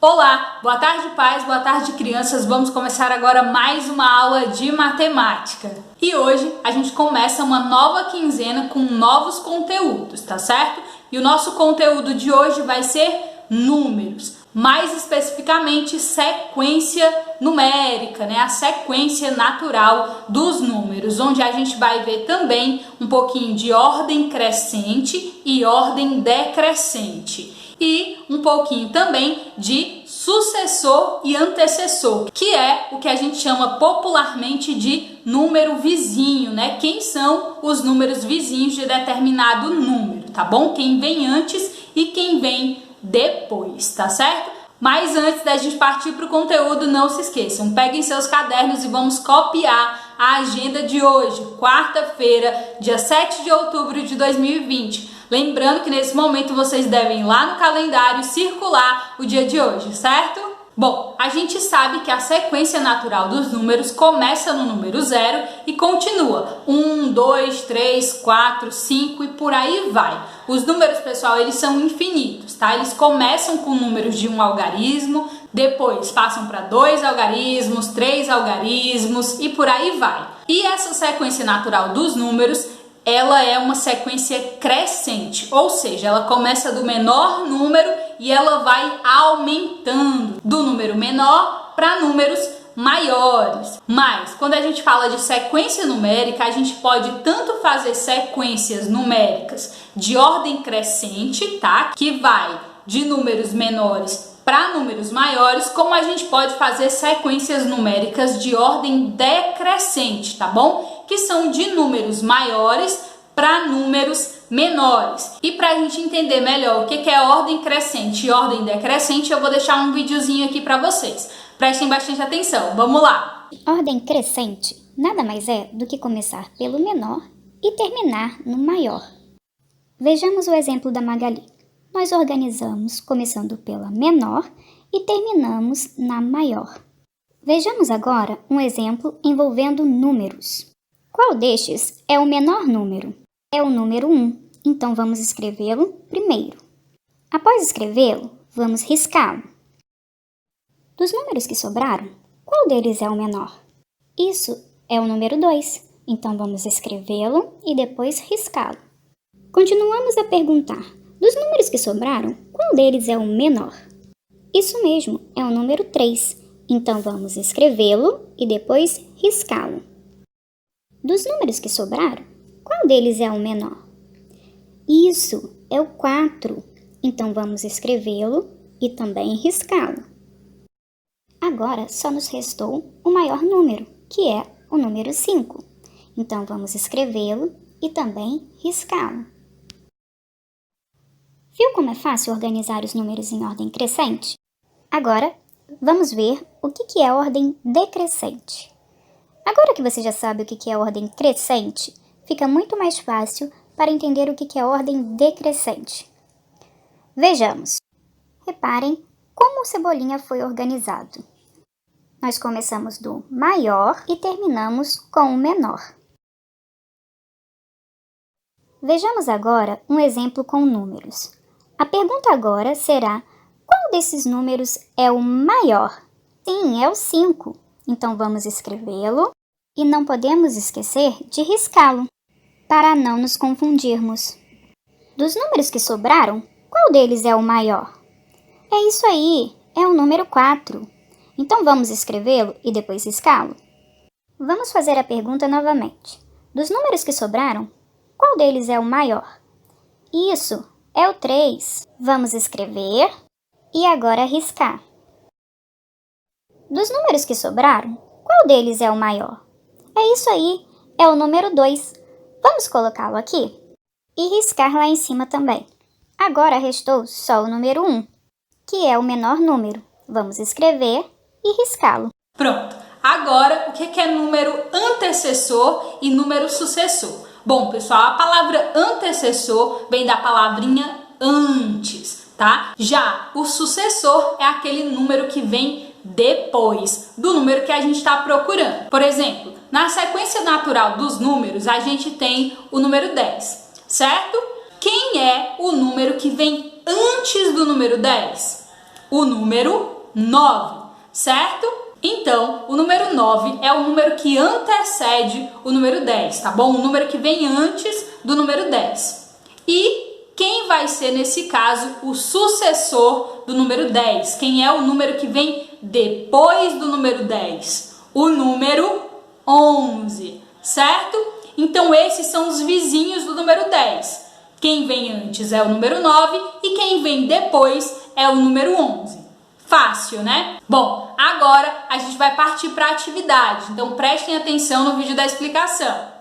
Olá, boa tarde pais, boa tarde crianças, vamos começar agora mais uma aula de matemática. E hoje a gente começa uma nova quinzena com novos conteúdos, tá certo? E o nosso conteúdo de hoje vai ser números, mais especificamente sequência numérica, né? A sequência natural dos números, onde a gente vai ver também um pouquinho de ordem crescente e ordem decrescente. E um pouquinho também de sucessor e antecessor, que é o que a gente chama popularmente de número vizinho, né? Quem são os números vizinhos de determinado número, tá bom? Quem vem antes e quem vem depois, tá certo? Mas antes da gente partir para o conteúdo, não se esqueçam, peguem seus cadernos e vamos copiar a agenda de hoje, quarta-feira, dia 7 de outubro de 2020. Lembrando que nesse momento vocês devem ir lá no calendário circular o dia de hoje, certo? Bom, a gente sabe que a sequência natural dos números começa no número 0 e continua 1, 2, 3, 4, 5 e por aí vai. Os números, pessoal, eles são infinitos, tá? Eles começam com números de um algarismo, depois passam para 2 algarismos, 3 algarismos e por aí vai. E essa sequência natural dos números, ela é uma sequência crescente, ou seja, ela começa do menor número e ela vai aumentando do número menor para números maiores. Mas quando a gente fala de sequência numérica, a gente pode tanto fazer sequências numéricas de ordem crescente, tá? Que vai de números menores para números maiores, como a gente pode fazer sequências numéricas de ordem decrescente, tá bom? Que são de números maiores para números menores. E para a gente entender melhor o que é ordem crescente e ordem decrescente, eu vou deixar um videozinho aqui para vocês. Prestem bastante atenção, vamos lá! Ordem crescente nada mais é do que começar pelo menor e terminar no maior. Vejamos o exemplo da Magali. Nós organizamos começando pela menor e terminamos na maior. Vejamos agora um exemplo envolvendo números. Qual destes é o menor número? É o número 1, então vamos escrevê-lo primeiro. Após escrevê-lo, vamos riscá-lo. Dos números que sobraram, qual deles é o menor? Isso é o número 2, então vamos escrevê-lo e depois riscá-lo. Continuamos a perguntar. Dos números que sobraram, qual deles é o menor? Isso mesmo, é o número 3. Então vamos escrevê-lo e depois riscá-lo. Dos números que sobraram, qual deles é o menor? Isso, é o 4. Então vamos escrevê-lo e também riscá-lo. Agora só nos restou o maior número, que é o número 5. Então vamos escrevê-lo e também riscá-lo. Viu como é fácil organizar os números em ordem crescente? Agora, vamos ver o que é ordem decrescente. Agora que você já sabe o que é ordem crescente, fica muito mais fácil para entender o que é ordem decrescente. Vejamos. Reparem como o Cebolinha foi organizado. Nós começamos do maior e terminamos com o menor. Vejamos agora um exemplo com números. A pergunta agora será: qual desses números é o maior? Sim, é o 5. Então vamos escrevê-lo e não podemos esquecer de riscá-lo, para não nos confundirmos. Dos números que sobraram, qual deles é o maior? É isso aí, é o número 4. Então vamos escrevê-lo e depois riscá-lo? Vamos fazer a pergunta novamente. Dos números que sobraram, qual deles é o maior? Isso, é o 3. Vamos escrever e agora riscar. Dos números que sobraram, qual deles é o maior? É isso aí, é o número 2. Vamos colocá-lo aqui e riscar lá em cima também. Agora restou só o número 1, que é o menor número. Vamos escrever e riscá-lo. Pronto! Agora, o que é número antecessor e número sucessor? Bom, pessoal, a palavra antecessor vem da palavrinha antes, tá? Já o sucessor é aquele número que vem depois do número que a gente está procurando. Por exemplo, na sequência natural dos números, a gente tem o número 10, certo? Quem é o número que vem antes do número 10? O número 9, certo? Então, o número 9 é o número que antecede o número 10, tá bom? O número que vem antes do número 10. E quem vai ser, nesse caso, o sucessor do número 10? Quem é o número que vem depois do número 10? O número 11, certo? Então, esses são os vizinhos do número 10. Quem vem antes é o número 9 e quem vem depois é o número 11. Fácil, né? Bom, agora a gente vai partir para a atividade. Então, prestem atenção no vídeo da explicação.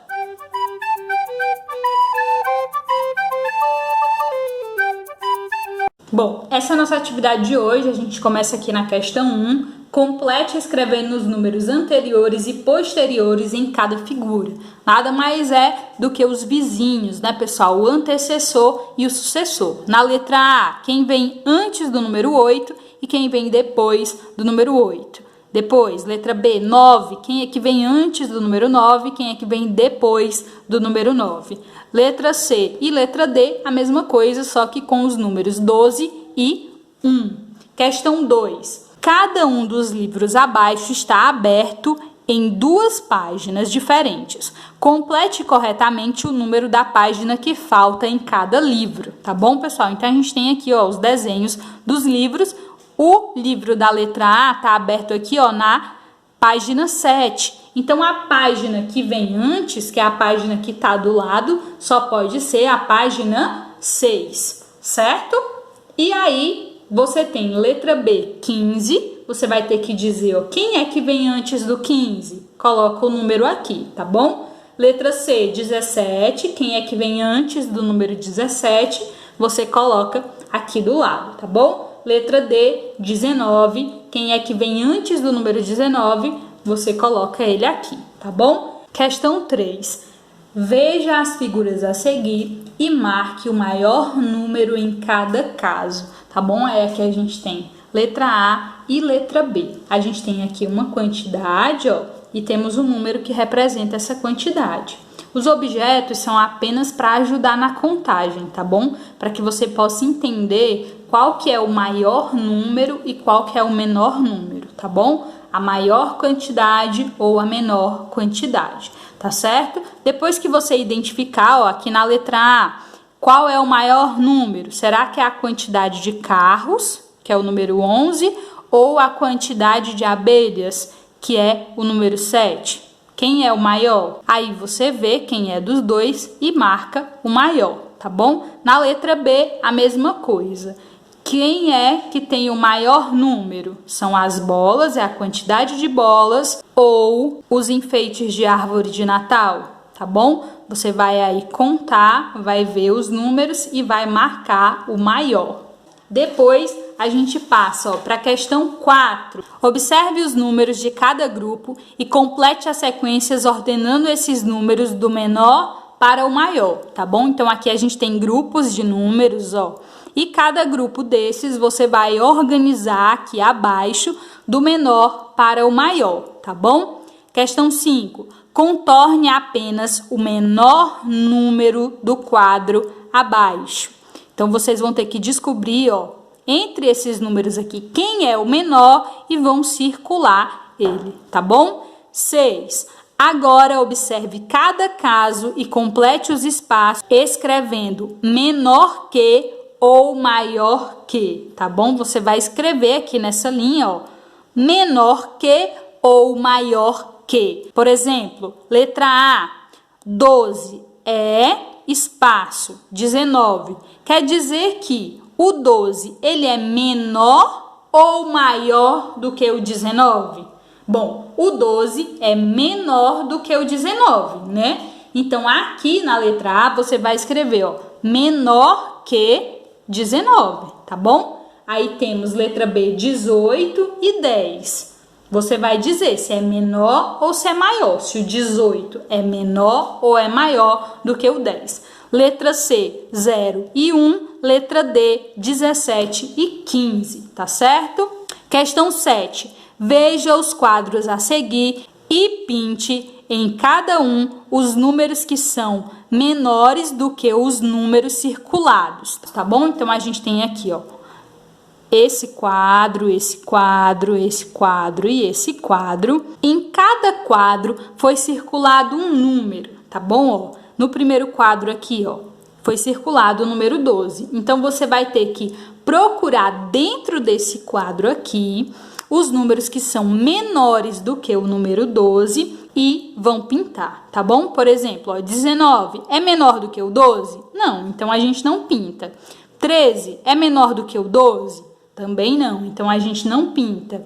Bom, essa é a nossa atividade de hoje. A gente começa aqui na questão 1. Complete escrevendo os números anteriores e posteriores em cada figura. Nada mais é do que os vizinhos, né, pessoal? O antecessor e o sucessor. Na letra A, quem vem antes do número 8 e quem vem depois do número 8. Depois, letra B, 9. Quem é que vem antes do número 9 e quem é que vem depois do número 9. Letra C e letra D, a mesma coisa, só que com os números 12 e 1. Questão 2. Cada um dos livros abaixo está aberto em 2 páginas diferentes. Complete corretamente o número da página que falta em cada livro, tá bom, pessoal? Então, a gente tem aqui, ó, os desenhos dos livros. O livro da letra A está aberto aqui, ó, na página 7. Então, a página que vem antes, que é a página que está do lado, só pode ser a página 6, certo? E aí, você tem letra B, 15. Você vai ter que dizer, ó, quem é que vem antes do 15? Coloca o número aqui, tá bom? Letra C, 17. Quem é que vem antes do número 17? Você coloca aqui do lado, tá bom? Letra D, 19. Quem é que vem antes do número 19? Você coloca ele aqui, tá bom? Questão 3. Veja as figuras a seguir e marque o maior número em cada caso, tá bom? É aqui a gente tem letra A e letra B. A gente tem aqui uma quantidade, ó, e temos um número que representa essa quantidade. Os objetos são apenas para ajudar na contagem, tá bom? Para que você possa entender qual que é o maior número e qual que é o menor número, tá bom? A maior quantidade ou a menor quantidade, tá certo? Depois que você identificar, ó, aqui na letra A, qual é o maior número? Será que é a quantidade de carros, que é o número 11, ou a quantidade de abelhas, que é o número 7? Quem é o maior? Aí você vê quem é dos dois e marca o maior, tá bom? Na letra B, a mesma coisa. Quem é que tem o maior número? São as bolas, é a quantidade de bolas, ou os enfeites de árvore de Natal, tá bom? Você vai aí contar, vai ver os números e vai marcar o maior. Depois, a gente passa para a questão 4. Observe os números de cada grupo e complete as sequências ordenando esses números do menor para o maior, tá bom? Então, aqui a gente tem grupos de números, ó. E cada grupo desses você vai organizar aqui abaixo do menor para o maior, tá bom? Questão 5. Contorne apenas o menor número do quadro abaixo. Então, vocês vão ter que descobrir, ó, entre esses números aqui, quem é o menor e vão circular ele, tá bom? 6. Agora, observe cada caso e complete os espaços escrevendo menor que ou maior que, tá bom? Você vai escrever aqui nessa linha, ó, menor que ou maior que. Por exemplo, letra A, 12 é espaço 19. Quer dizer que o 12, ele é menor ou maior do que o 19? Bom, o 12 é menor do que o 19, né? Então, aqui na letra A, você vai escrever, ó, menor que 19, tá bom? Aí temos letra B, 18 e 10. Você vai dizer se é menor ou se é maior, se o 18 é menor ou é maior do que o 10. Letra C, 0 e 1. Letra D, 17 e 15, tá certo? Questão 7. Veja os quadros a seguir e pinte em cada um os números que são menores do que os números circulados, tá bom? Então, a gente tem aqui, ó, esse quadro, esse quadro, esse quadro e esse quadro. Em cada quadro foi circulado um número, tá bom? Ó, no primeiro quadro aqui, ó, foi circulado o número 12. Então, você vai ter que procurar dentro desse quadro aqui os números que são menores do que o número 12 e vão pintar, tá bom? Por exemplo, ó, 19 é menor do que o 12? Não, então a gente não pinta. 13 é menor do que o 12? Também não, então a gente não pinta.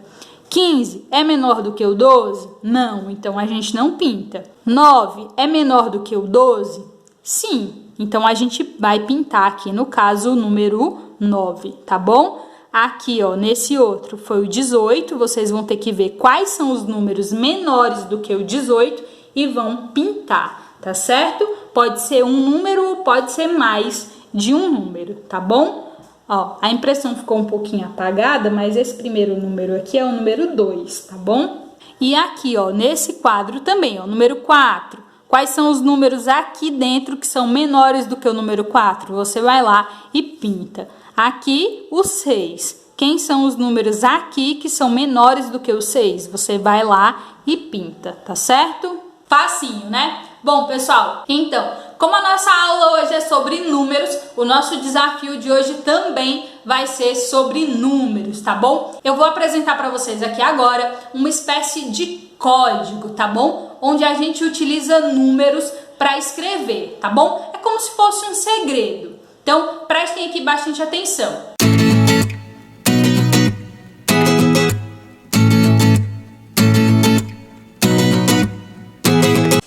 15 é menor do que o 12? Não, então a gente não pinta. 9 é menor do que o 12? Sim, então a gente vai pintar aqui, no caso, o número 9, tá bom? Aqui, ó, nesse outro foi o 18, vocês vão ter que ver quais são os números menores do que o 18 e vão pintar, tá certo? Pode ser um número ou pode ser mais de um número, tá bom? Ó, a impressão ficou um pouquinho apagada, mas esse primeiro número aqui é o número 2, tá bom? E aqui, ó, nesse quadro também, ó, número 4. Quais são os números aqui dentro que são menores do que o número 4? Você vai lá e pinta. Aqui, o 6. Quem são os números aqui que são menores do que o 6? Você vai lá e pinta, tá certo? Facinho, né? Bom, pessoal, então, como a nossa aula hoje é sobre números, o nosso desafio de hoje também vai ser sobre números, tá bom? Eu vou apresentar para vocês aqui agora uma espécie de código, tá bom? Onde a gente utiliza números para escrever, tá bom? É como se fosse um segredo. Então, prestem aqui bastante atenção.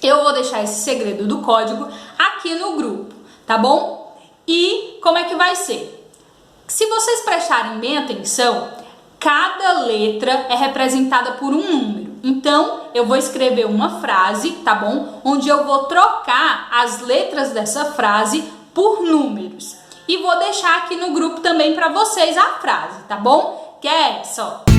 Eu vou deixar esse segredo do código aqui no grupo, tá bom? E como é que vai ser? Se vocês prestarem bem atenção, cada letra é representada por um número. Então, eu vou escrever uma frase, tá bom? Onde eu vou trocar as letras dessa frase por números. E vou deixar aqui no grupo também para vocês a frase, tá bom? Que é essa, ó.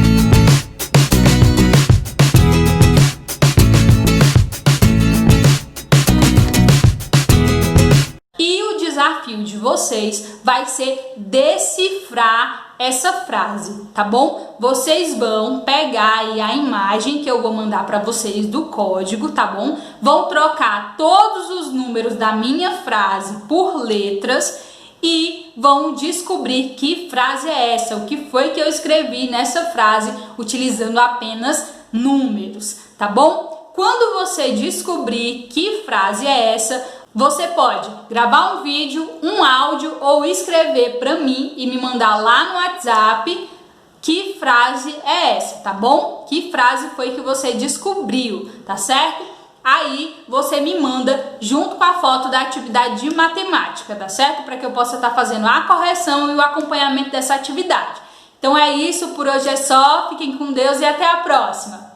E o desafio de vocês vai ser decifrar essa frase, tá bom? Vocês vão pegar aí a imagem que eu vou mandar para vocês do código, tá bom? Vão trocar todos os números da minha frase por letras e vão descobrir que frase é essa, o que foi que eu escrevi nessa frase utilizando apenas números, tá bom? Quando você descobrir que frase é essa, você pode gravar um vídeo, um áudio ou escrever para mim e me mandar lá no WhatsApp que frase é essa, tá bom? Que frase foi que você descobriu, tá certo? Aí você me manda junto com a foto da atividade de matemática, tá certo? Para que eu possa estar fazendo a correção e o acompanhamento dessa atividade. Então é isso, por hoje é só. Fiquem com Deus e até a próxima!